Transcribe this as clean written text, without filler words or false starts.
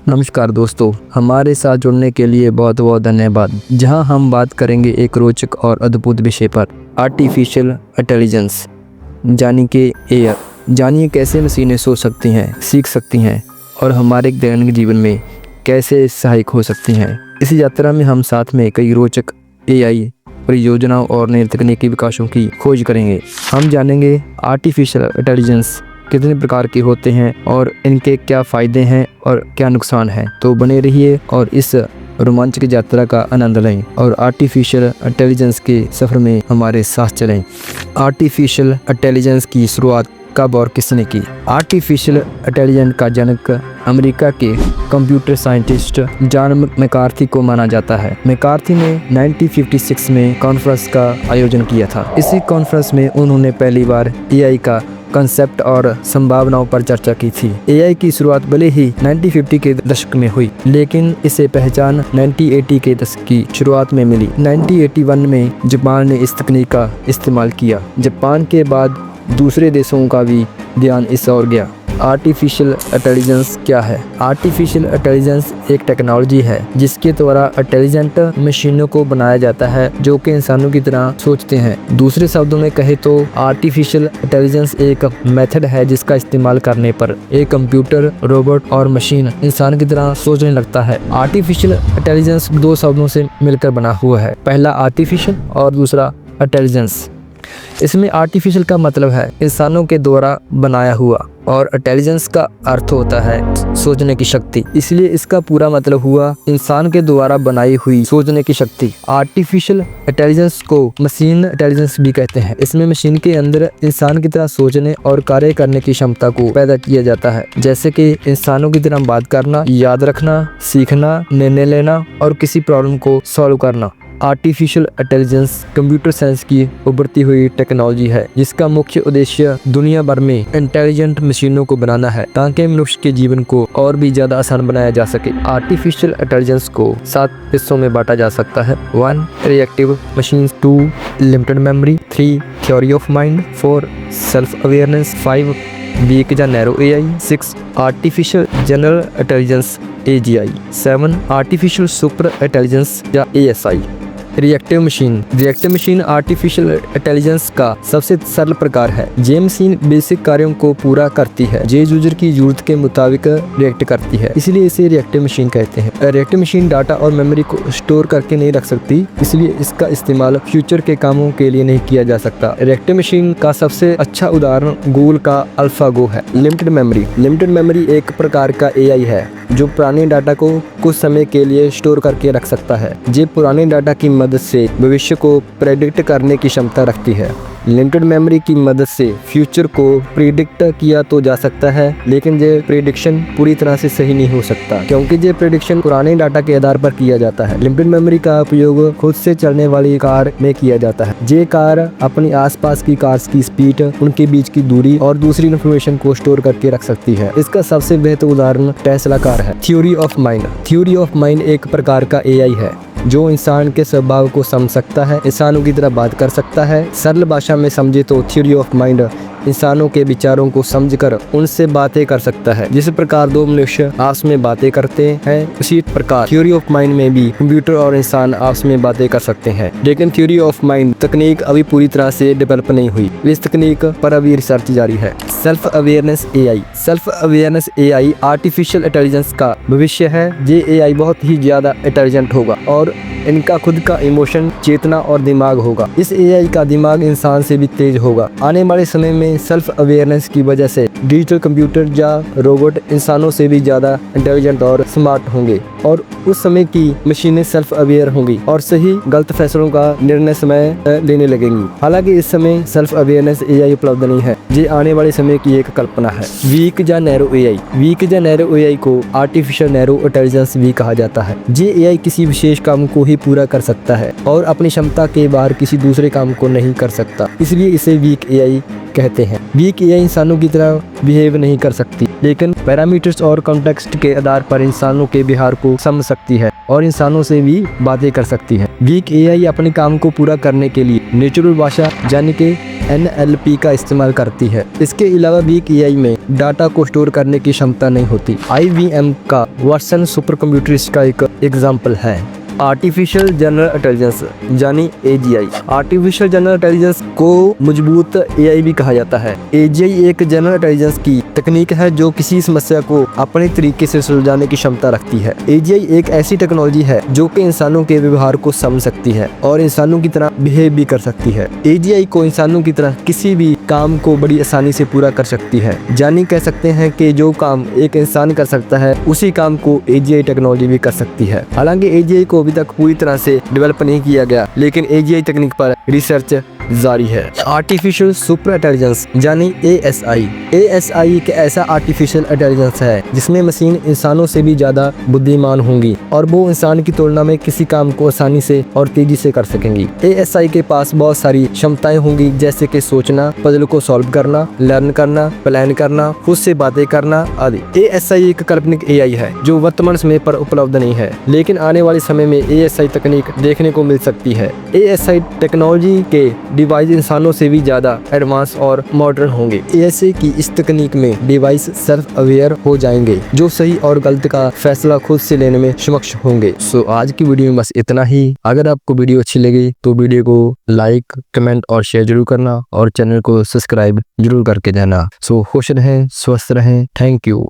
नमस्कार दोस्तों, हमारे साथ जुड़ने के लिए बहुत बहुत धन्यवाद। जहां हम बात करेंगे एक रोचक और अद्भुत विषय पर, आर्टिफिशियल इंटेलिजेंस यानी कि एआई। जानिए कैसे मशीनें सोच सकती हैं, सीख सकती हैं और हमारे दैनिक जीवन में कैसे सहायक हो सकती हैं। इस यात्रा में हम साथ में कई रोचक एआई परियोजनाओं और नए तकनीकी विकासों की खोज करेंगे। हम जानेंगे आर्टिफिशियल इंटेलिजेंस कितने प्रकार के होते हैं और इनके क्या फ़ायदे हैं और क्या नुकसान हैं। तो बने रहिए और इस रोमांचक यात्रा का आनंद लें और आर्टिफिशियल इंटेलिजेंस के सफ़र में हमारे साथ चलें। आर्टिफिशियल इंटेलिजेंस की शुरुआत कब और किसने की? आर्टिफिशियल इंटेलिजेंस का जनक अमेरिका के कंप्यूटर साइंटिस्ट जॉन मैकार्थी को माना जाता है। मैकार्थी ने 1956 में कॉन्फ्रेंस का आयोजन किया था। इसी कॉन्फ्रेंस में उन्होंने पहली बार एआई का कंसेप्ट और संभावनाओं पर चर्चा की थी। एआई की शुरुआत भले ही 1950 के दशक में हुई, लेकिन इसे पहचान 1980 के दशक की शुरुआत में मिली। 1981 में जापान ने इस तकनीक का इस्तेमाल किया। जापान के बाद दूसरे देशों का भी ध्यान इस ओर गया। आर्टिफिशियल इंटेलिजेंस क्या है? आर्टिफिशियल इंटेलिजेंस एक टेक्नोलॉजी है जिसके द्वारा इंटेलिजेंट मशीनों को बनाया जाता है जो कि इंसानों की तरह सोचते हैं। दूसरे शब्दों में कहे तो आर्टिफिशियल इंटेलिजेंस एक मेथड है जिसका इस्तेमाल करने पर एक कंप्यूटर, रोबोट और मशीन इंसान की तरह सोचने लगता है। आर्टिफिशियल इंटेलिजेंस दो शब्दों से मिलकर बना हुआ है, पहला आर्टिफिशियल और दूसरा इंटेलिजेंस। इसमें आर्टिफिशियल का मतलब है इंसानों के द्वारा बनाया हुआ और इंटेलिजेंस का अर्थ होता है सोचने की शक्ति, इसलिए इसका पूरा मतलब हुआ इंसान के द्वारा बनाई हुई सोचने की शक्ति। आर्टिफिशियल इंटेलिजेंस को मशीन इंटेलिजेंस भी कहते हैं। इसमें मशीन के अंदर इंसान की तरह सोचने और कार्य करने की क्षमता को पैदा किया जाता है, जैसे कि इंसानों की तरह बात करना, याद रखना, सीखना, निर्णय लेना और किसी प्रॉब्लम को सॉल्व करना। आर्टिफिशियल इंटेलिजेंस कंप्यूटर साइंस की उभरती हुई टेक्नोलॉजी है जिसका मुख्य उद्देश्य दुनिया भर में इंटेलिजेंट मशीनों को बनाना है ताकि मनुष्य के जीवन को और भी ज्यादा आसान बनाया जा सके। आर्टिफिशियल इंटेलिजेंस को 7 हिस्सों में बांटा जा सकता है। 1 reactive machine, 2 limited memory, 3 theory of mind, 4 self awareness, 5 weak या narrow AI, 6 artificial general intelligence AGI, 7 artificial super intelligence या ASI। Reactive machine artificial intelligence का सबसे सरल प्रकार है। ये मशीन बेसिक कार्यों को पूरा करती है, ये यूजर की जरूरत के मुताबिक रिएक्ट करती है, इसलिए इसे रिएक्टिव मशीन कहते हैं। रिएक्टिव मशीन डाटा और मेमोरी को स्टोर करके नहीं रख सकती, इसलिए इसका इस्तेमाल फ्यूचर के कामों के लिए नहीं किया जा सकता। रिएक्टिव मशीन का सबसे अच्छा उदाहरण गूगल का अल्फागो है। लिमिटेड मेमोरी एक प्रकार का एआई है जो पुराने डाटा को कुछ समय के लिए स्टोर करके रख सकता है। ये पुराने डाटा की मदद से भविष्य को प्रेडिक्ट करने की क्षमता रखती है। लिमिटेड मेमोरी की मदद से फ्यूचर को प्रिडिक्ट किया तो जा सकता है, लेकिन ये प्रिडिक्शन पूरी तरह से सही नहीं हो सकता क्योंकि ये प्रिडिक्शन पुराने डाटा के आधार पर किया जाता है। लिमिटेड मेमोरी का उपयोग खुद से चलने वाली कार में किया जाता है। ये कार अपनी आसपास की कार्स की स्पीड, उनके बीच की दूरी और दूसरी इन्फॉर्मेशन को स्टोर करके रख सकती है। इसका सबसे बेहतर उदाहरण टेस्ला कार है। थ्योरी ऑफ माइंड एक प्रकार का एआई है जो इंसान के स्वभाव को समझ सकता है, इंसानों की तरह बात कर सकता है। सरल भाषा में समझे तो थ्योरी ऑफ माइंड इंसानों के विचारों को समझकर उनसे बातें कर सकता है। जिस प्रकार दो मनुष्य आपस में बातें करते हैं, उसी प्रकार थ्योरी ऑफ माइंड में भी कंप्यूटर और इंसान आपस में बातें कर सकते हैं। लेकिन थ्योरी ऑफ माइंड तकनीक अभी पूरी तरह से डेवलप नहीं हुई, इस तकनीक पर अभी रिसर्च जारी है। Self awareness AI artificial intelligence का भविष्य है। ये एआई बहुत ही ज्यादा इंटेलिजेंट होगा और इनका खुद का इमोशन, चेतना और दिमाग होगा। इस एआई का दिमाग इंसान से भी तेज होगा। आने वाले समय में सेल्फ अवेयरनेस की वजह से डिजिटल कंप्यूटर या रोबोट इंसानों से भी ज्यादा इंटेलिजेंट और स्मार्ट होंगे और उस समय की मशीनें सेल्फ अवेयर होंगी और सही गलत फैसलों का निर्णय समय लेने लगेंगी। हालांकि इस समय सेल्फ अवेयरनेस एआई उपलब्ध नहीं है, ये आने वाले समय की एक कल्पना है। वीक या नैरो एआई को आर्टिफिशियल नैरो इंटेलिजेंस भी कहा जाता है। ये एआई किसी विशेष काम को ही पूरा कर सकता है और अपनी क्षमता के बाहर किसी दूसरे काम को नहीं कर सकता, इसलिए इसे वीक एआई कहते हैं। वीक एआई इंसानों की तरह बिहेव नहीं कर सकती, लेकिन पैरामीटर्स और कॉन्टेक्स्ट के आधार पर इंसानों के व्यवहार को समझ सकती है और इंसानों से भी बातें कर सकती है। वीक एआई अपने काम को पूरा करने के लिए नेचुरल भाषा यानी कि NLP का इस्तेमाल करती है। इसके अलावा वीक एआई में डाटा को स्टोर करने की क्षमता नहीं होती। IBM का वाटसन सुपर कंप्यूटर इसका एक एग्जाम्पल है। आर्टिफिशियल जनरल इंटेलिजेंस यानी AGI। आर्टिफिशियल जनरल इंटेलिजेंस को मजबूत AI भी कहा जाता है। AGI एक जनरल इंटेलिजेंस की तकनीक है जो किसी समस्या को अपने तरीके से सुलझाने की क्षमता रखती है। AGI एक ऐसी टेक्नोलॉजी है जो कि इंसानों के व्यवहार को समझ सकती है और इंसानों की तरह बिहेव भी कर सकती है। AGI को इंसानों की तरह किसी भी काम को बड़ी आसानी से पूरा कर सकती है। यानी कह सकते हैं कि जो काम एक इंसान कर सकता है उसी काम को AGI टेक्नोलॉजी भी कर सकती है। हालांकि AGI को अभी तक पूरी तरह से डेवलप नहीं किया गया, लेकिन AGI तकनीक पर रिसर्च जारी है। आर्टिफिशियल सुपर इंटेलिजेंस यानी ASI। ASI एक ऐसा आर्टिफिशियल इंटेलिजेंस है जिसमें मशीन इंसानों से भी ज्यादा बुद्धिमान होंगी और वो इंसान की तुलना में किसी काम को आसानी से और तेजी से कर सकेंगी। ASI के पास बहुत सारी क्षमताएं होंगी, जैसे कि सोचना, पजल को सॉल्व करना, लर्न करना, प्लान करना, खुद से बातें करना आदि। ASI एक काल्पनिक AI है जो वर्तमान समय पर उपलब्ध नहीं है, लेकिन आने वाले समय में ASI तकनीक देखने को मिल सकती है। ASI टेक्नोलॉजी के डिवाइस इंसानों से भी ज्यादा एडवांस और मॉडर्न होंगे। ऐसे की इस तकनीक में डिवाइस सेल्फ अवेयर हो जाएंगे जो सही और गलत का फैसला खुद से लेने में सक्षम होंगे। सो आज की वीडियो में बस इतना ही। अगर आपको वीडियो अच्छी लगी तो वीडियो को लाइक, कमेंट और शेयर जरूर करना और चैनल को सब्सक्राइब जरूर करके जाना। सो खुश रहें, स्वस्थ रहें। Thank you.